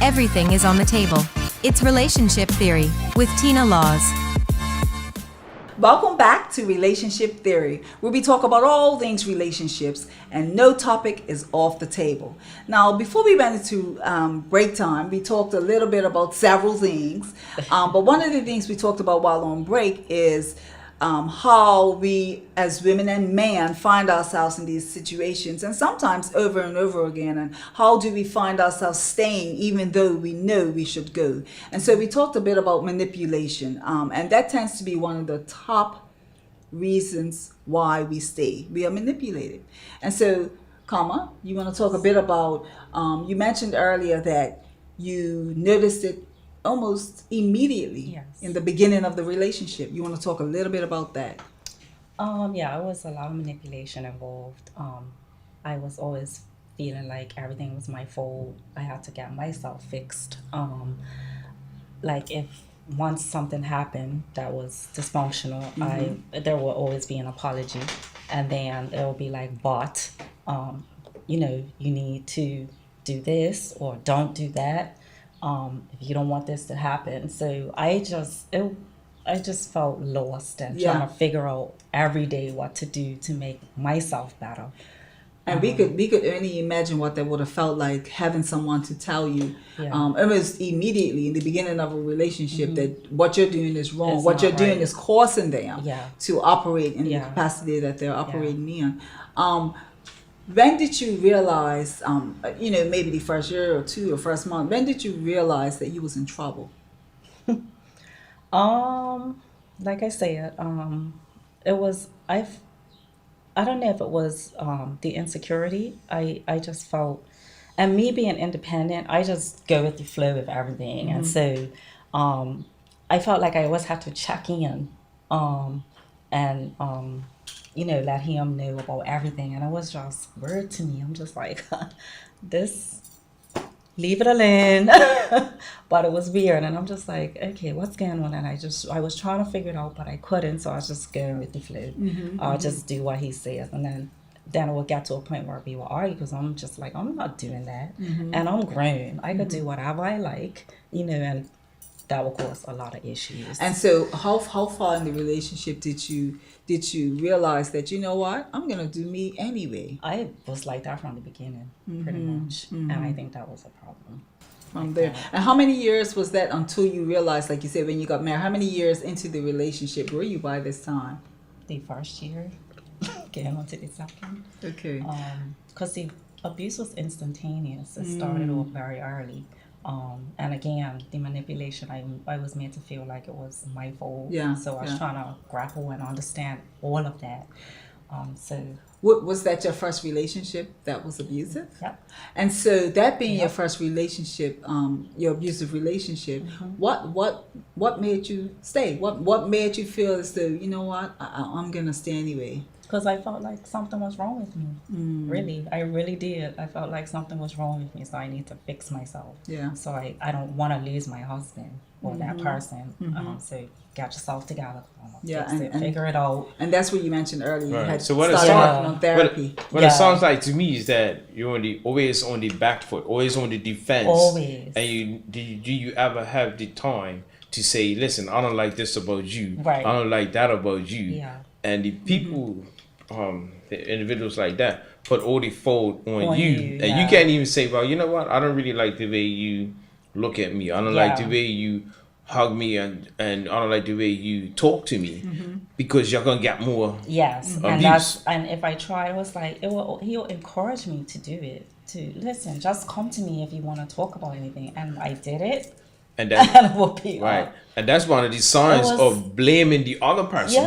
everything is on the table. It's Relationship Theory with Tina Laws. Welcome back to Relationship Theory, where we talk about all things relationships and no topic is off the table. Now, before we went into break time, we talked a little bit about several things. But one of the things we talked about while on break is how we as women and men find ourselves in these situations, and sometimes over and over again, and how do we find ourselves staying even though we know we should go. And so we talked a bit about manipulation, and that tends to be one of the top reasons why we stay. We are manipulated. And so, Kama, you want to talk a bit about, you mentioned earlier that you noticed it almost immediately in the beginning of the relationship. You want to talk a little bit about that? Yeah, it was a lot of manipulation involved. I was always feeling like everything was my fault. I had to get myself fixed. Like if once something happened that was dysfunctional, there will always be an apology, and then it will be like, but you need to do this or don't do that. If you don't want this to happen. So I just felt lost and trying to figure out every day what to do to make myself better. And we could only imagine what that would have felt like, having someone to tell you almost immediately in the beginning of a relationship that what you're doing is wrong. It's what you're not doing right. is causing them to operate in the capacity that they're operating in. When did you realize, maybe the first year or two or first month, when did you realize that you was in trouble? Like I said, it was, I don't know if it was the insecurity. I just felt, and me being independent, I just go with the flow of everything. And so I felt like I always had to check in and let him know about everything. And it was just weird to me. I'm just like, leave it alone. But it was weird. And I'm just like, okay, what's going on? And I was trying to figure it out, but I couldn't. So I was just going with the flow. I'll just do what he says. And then it would get to a point where we will argue, because I'm just like, I'm not doing that. And I'm grown. I could do whatever I like, and that will cause a lot of issues. And so how far in the relationship did you realize that, you know what, I'm going to do me anyway? I was like that from the beginning, pretty much. And I think that was a problem. From there. And how many years was that until you realized, like you said, when you got married, how many years into the relationship were you by this time? The first year, getting on to the second. Okay. Because the abuse was instantaneous. It started off very early. And again, the manipulation, I was made to feel like it was my fault. So I was trying to grapple and understand all of that. Was that your first relationship that was abusive? Yep. And so that being your first relationship, your abusive relationship, what made you stay? What made you feel as though, you know what, I'm gonna stay anyway? Because I felt like something was wrong with me. Really, I really did. I felt like something was wrong with me, so I need to fix myself. So I don't want to lose my husband or that person. So get yourself together. And figure it out. And that's what you mentioned earlier. You had So what started working on therapy. What it sounds like to me is that you're always on the back foot, always on the defense. Always. And do you ever have the time to say, listen, I don't like this about you. Right. I don't like that about you. Yeah. And the people, the individuals like that, put all the fault on you. And you can't even say, well, you know what? I don't really like the way you look at me. I don't like the way you hug me, and I don't like the way you talk to me, because you're gonna get more abuse. And if I try, it was like he'll encourage me to do it. To listen, just come to me if you want to talk about anything, and I did it. And that will be right. And that's one of the signs of blaming the other person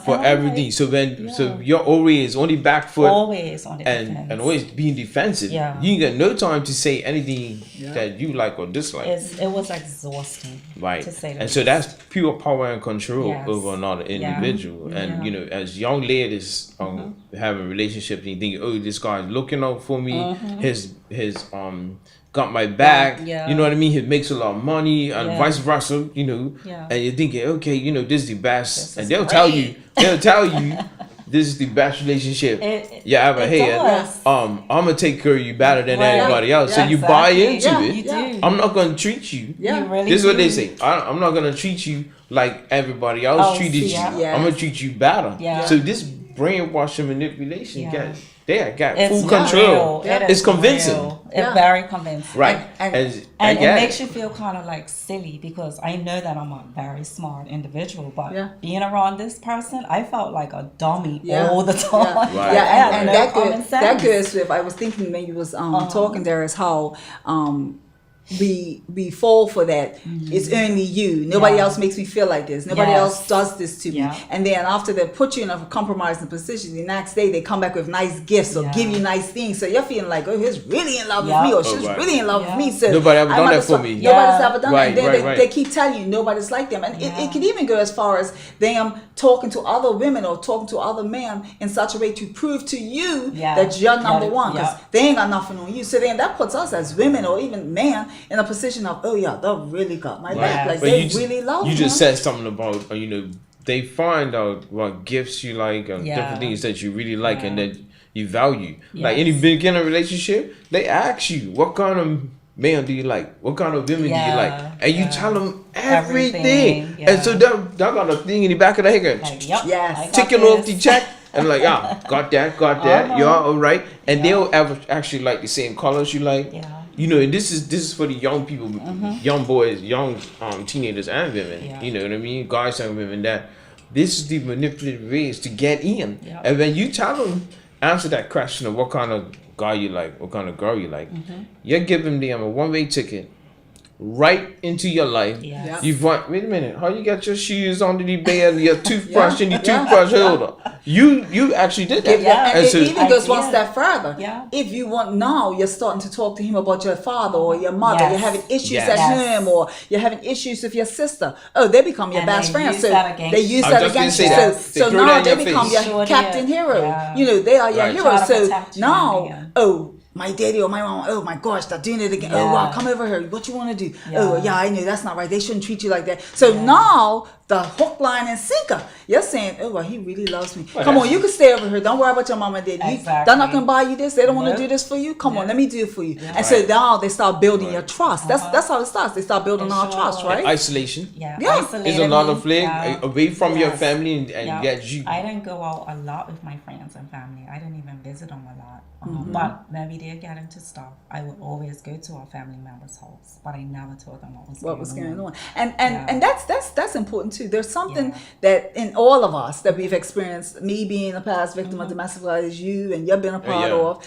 for everything. So you're always on the back foot, always on the defense, and always being defensive. You ain't got no time to say anything that you like or dislike. It was exhausting, right? To say and so that's pure power and control over another individual. And as young ladies having relationships, and you think, oh, this guy's looking out for me. His got my back, you know what I mean? He makes a lot of money, and vice versa, and you're thinking, okay, this is the best, and they'll tell you this is the best relationship you ever it had. does. I'm gonna take care of you better than Right. anybody else. Yeah, so you buy into Yeah, it. You do. I'm not gonna treat you. Yeah. You really This is what do. they say. I'm not gonna treat you like everybody else Oh, treated yeah. you. Yes. I'm gonna treat you better. Yeah. So this brainwashing manipulation Yeah. they got It's full control. real. It It's is convincing. real. It's Yeah. very convincing. Right. And- And I it get makes you feel kind of like silly because I know that I'm a very smart individual, but Yeah. being around this person, I felt like a dummy Yeah. all the time. Yeah, Right. Like, I yeah, had and no that common goes sense. with. I was thinking when you was talking there is how we fall for that. It's only you. Nobody Yeah. else makes me feel like this. Nobody Yes. else does this to me. Yeah. And then after they put you in a compromising position, the next day they come back with nice gifts or Yeah. give you nice things. So you're feeling like, oh, he's really in love Yeah. with me, or Oh, she's right. really in love Yeah. with me. So Nobody ever I done might that as for well- me. Nobody's Yeah. ever done Right, that. And then right. they keep telling you nobody's like them. And Yeah. it could even go as far as them talking to other women or talking to other men in such a way to prove to you Yeah. that you're number Yeah. one, because Yeah. they ain't got nothing on you. So then that puts us as women or even men in a position of, oh yeah, they really got my back. Like But they you just, really love you me. just said something about they find out what gifts you like and Yeah. different things that you really like and Yeah. that you value. Like Yes. any beginner relationship, they ask you what kind of man do you like, what kind of women do you like, and you Yeah. tell them everything. Everything, yeah. And so they got a thing in the back of the head, Like, yep, Yes. I got ticking off this. the check. And like, got that, Uh-huh. you're all right. And Yeah. they'll ever actually like the same colors you like. Yeah. And this is for the young people, young boys, young teenagers and women. Yeah. You know what I mean? Guys and women. That this is the manipulative ways to get in. Yeah. And when you tell them, answer that question of what kind of guy you like, what kind of girl you like, you're giving them a one-way ticket right into your life. Yes. Yeah. You've went, wait a minute, how you got your shoes under the bed and your toothbrush in the Yeah. toothbrush holder? You actually did that. Yeah. And it so, even goes one did. step further. Yeah. If you want now, you're starting to talk to him about your father or your mother. Yes. You're having issues Yes. at Yes. home, or you're having issues with your sister. Oh, they become your And best they friends. use So that against they you. use I was that just gonna against say you. that. So, They so throw that now in they your become face. your Sure captain did. hero. Yeah. They are your Right. heroes. Try to So protect you now, again. oh, my daddy or my mom, oh my gosh, they're doing it again. Oh wow, Yeah. come over here. What you want to do? Yeah. Oh yeah, I know that's not right. They shouldn't treat you like that. So Yeah. now the hook, line, and sinker. You're saying, oh well, he really loves me. Well, Come on, that's- you can stay over here. Don't worry about your mom and dad. Exactly. They're not gonna buy you this. They don't want to Nope. do this for you. Come on, Yeah. let me do it for you. Yeah. And so Right. now they start building your Right. trust. That's how it starts. They start building It our sure trust, will. right? isolation Yeah. Yeah. Isolated is another me. flag Yeah. away from your Yes. family and Yeah. get you. I didn't go out a lot with my friends and family. I didn't even visit them a lot. Mm-hmm. But maybe they get into stuff. I would always go to our family members' house, but I never told them what was going on. And Yeah. that's important too. There's something Yeah. that in all of us that we've experienced, me being a past victim of domestic violence, you and you've been a part Yeah. of,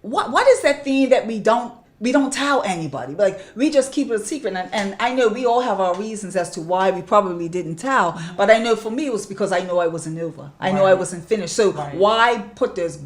what is that thing that we don't tell anybody? Like we just keep it a secret. And I know we all have our reasons as to why we probably didn't tell, but I know for me it was because I know I wasn't over. I know I Right. wasn't finished. So Right. why put this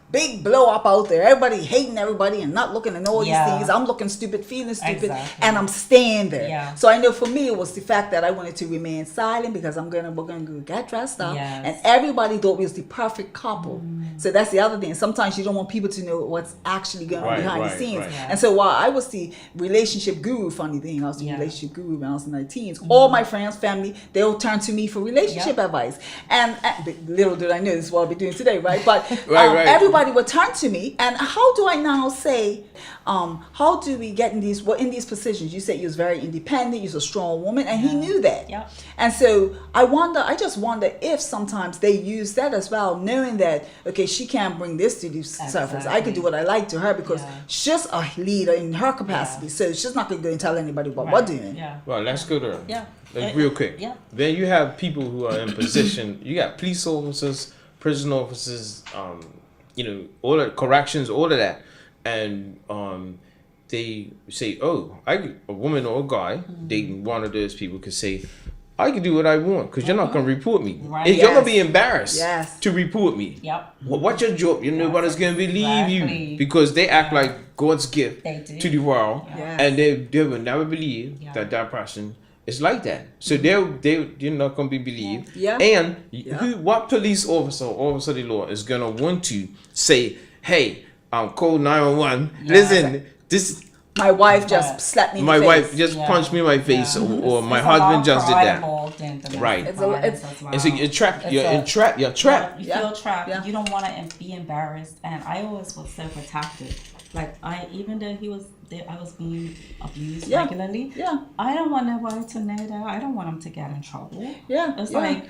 big blow up out there, everybody hating everybody and not looking at all Yeah. these things? I'm looking stupid, feeling stupid, Exactly. and I'm staying there. Yeah. So I know for me it was the fact that I wanted to remain silent because we're gonna go get dressed up, Yes. and everybody thought we was the perfect couple. So that's the other thing. Sometimes you don't want people to know what's actually going on Right, behind the right, scenes. right. Yeah. And so while I was the relationship guru, funny thing, I was the Yeah. relationship guru when I was in my teens. All my friends, family, they all turn to me for relationship Yep. advice. And little did I know this is what I'll be doing today, right? But Right. everybody would turn to me. And how do I now say, how do we get in these positions? You said you was very independent, you was a strong woman, and he knew that. Yeah. And so I just wonder if sometimes they use that as well, knowing that, okay, she can't bring this to the surface. I can do what I like to her because Yeah. she's a leader in her capacity. Yeah. So she's not going to go and tell anybody what we're doing. Yeah. Well, let's go there. Yeah. Real quick. Yeah. Then you have people who are in position. You got police officers, prison officers, all the corrections, all of that, and they say, "Oh, a woman or a guy dating one of those people could say, I can do what I want because you're not gonna report me. Right. And you're gonna Yes. be embarrassed Yes. to report me. Yep. What's your job? Nobody's gonna believe Exactly. you because they act like God's gift They do. to the world, Yes. and they will never believe Yeah. that person is like that. So they're not gonna be believed. Yeah. And Yeah. what police officer of the law is gonna want to say, hey, call 911. Yeah. Listen, this my wife just slapped me in My the wife face. just punched me in my face, or my It's husband a just did lot of pride that. involved in domestic Right. violence as well. And so you're trapped. It's You're a- trapped. You're trapped. You Yeah. feel trapped. Yeah. You don't want to be embarrassed. And I always was so protective. Like even though I was being abused Yeah. regularly. Yeah. I don't want nobody to know that. I don't want him to get in trouble. Yeah, It's yeah. like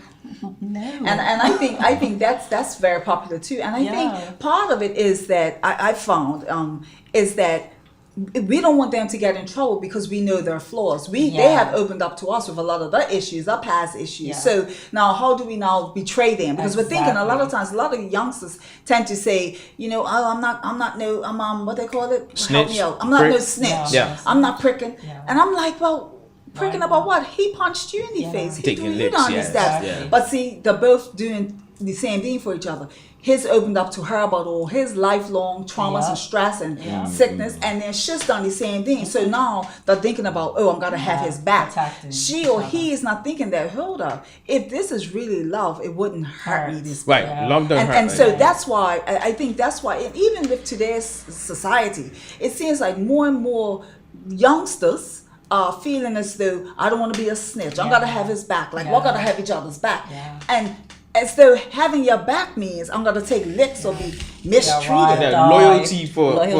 no. And I think that's very popular too. And I Yeah. think part of it is that I found is that we don't want them to get in trouble because we know their flaws. They Yeah. have opened up to us with a lot of their issues, our past issues. Yeah. So now how do we now betray them? Because we're thinking a lot of Exactly. times, a lot of youngsters tend to say, oh, I'm not what they call it? Help Snitch. me out. I'm not Prick. no snitch. Yeah. I'm not pricking. Yeah. And I'm like, well, pricking Right. about what? He punched you in the Yeah. face. He Taking threw you licks, down yeah, the steps. yeah. But see, they're both doing the same thing for each other. His opened up to her about all his lifelong traumas Yeah. and stress and sickness, and then she's done the same thing. So now they're thinking about, oh, I'm gonna have Yeah, his back. protecting She or each he is not thinking that. Hold up, if this is really love, it wouldn't hurt me Hurt. this Right. Yeah. Love don't hurt. and so right? that's why I think that's why, and even with today's society, it seems like more and more youngsters are feeling as though I don't want to be a snitch. I'm Yeah. gonna have his back. Like Yeah. we're gonna have each other's back. Yeah. And as though having your back means I'm gonna take licks or be mistreated. ride or Yeah, die. loyalty for ride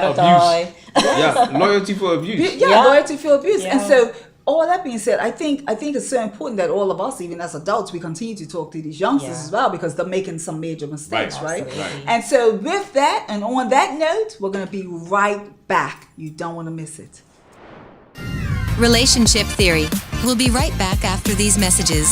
or abuse. die. Yeah, loyalty for abuse. Yeah, loyalty for abuse. And Yeah. so all that being said, I think it's so important that all of us, even as adults, we continue to talk to these youngsters Yeah. as well, because they're making some major mistakes, Right. right? Absolutely. And so with that, and on that note, we're gonna be right back. You don't want to miss it. Relationship Theory. We'll be right back after these messages.